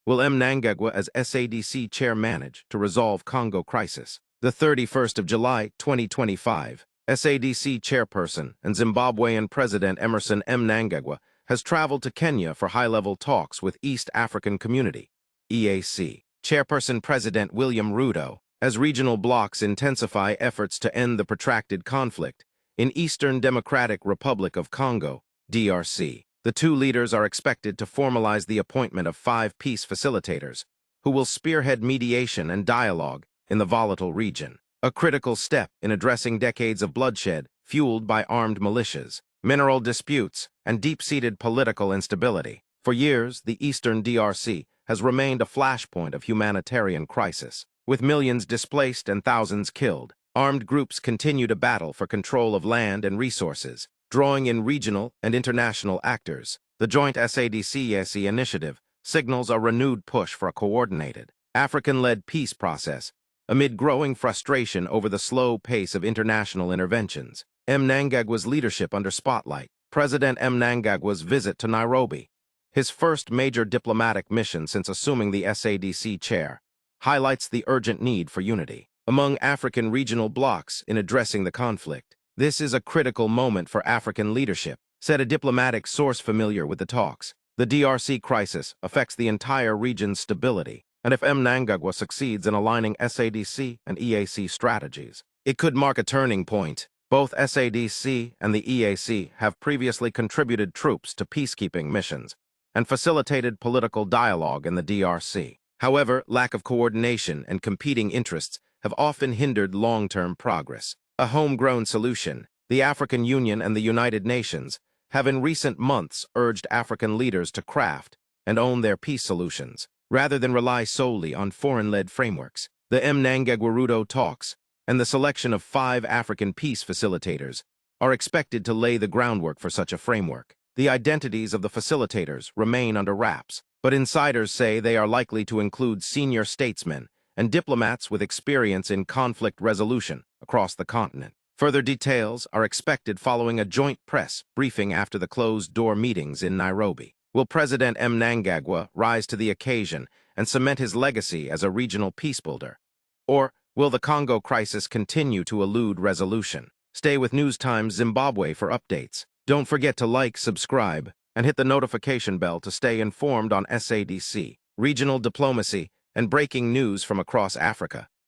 Will Mnangagwa as SADC chair manage to resolve Congo crisis? The 31st of July, 2025, SADC chairperson and Zimbabwean President Emmerson Mnangagwa has traveled to Kenya for high-level talks with East African Community, EAC. Chairperson President William Ruto, as regional blocs intensify efforts to end the protracted conflict in Eastern Democratic Republic of Congo, DRC. The two leaders are expected to formalize the appointment of 5 peace facilitators, who will spearhead mediation and dialogue in the volatile region, a critical step in addressing decades of bloodshed fueled by armed militias, mineral disputes, and deep-seated political instability. For years, the Eastern DRC has remained a flashpoint of humanitarian crisis. With millions displaced and thousands killed, armed groups continue to battle for control of land and resources, drawing in regional and international actors. The joint SADC-YAZI initiative signals a renewed push for a coordinated, African-led peace process amid growing frustration over the slow pace of international interventions. Mnangagwa's leadership under spotlight. President Mnangagwa's visit to Nairobi, his first major diplomatic mission since assuming the SADC chair, highlights the urgent need for unity among African regional blocs in addressing the conflict. This is a critical moment for African leadership, said a diplomatic source familiar with the talks. The DRC crisis affects the entire region's stability, and if Mnangagwa succeeds in aligning SADC and EAC strategies, it could mark a turning point. Both SADC and the EAC have previously contributed troops to peacekeeping missions and facilitated political dialogue in the DRC. However, lack of coordination and competing interests have often hindered long-term progress. A homegrown solution, the African Union and the United Nations have in recent months urged African leaders to craft and own their peace solutions, rather than rely solely on foreign-led frameworks. The Mnangagwa-Ruto talks and the selection of 5 African peace facilitators are expected to lay the groundwork for such a framework. The identities of the facilitators remain under wraps, but insiders say they are likely to include senior statesmen and diplomats with experience in conflict resolution across the continent. Further details are expected following a joint press briefing after the closed-door meetings in Nairobi. Will President Mnangagwa rise to the occasion and cement his legacy as a regional peacebuilder? Or will the Congo crisis continue to elude resolution? Stay with News Times Zimbabwe for updates. Don't forget to like, subscribe, and hit the notification bell to stay informed on SADC, regional diplomacy, and breaking news from across Africa.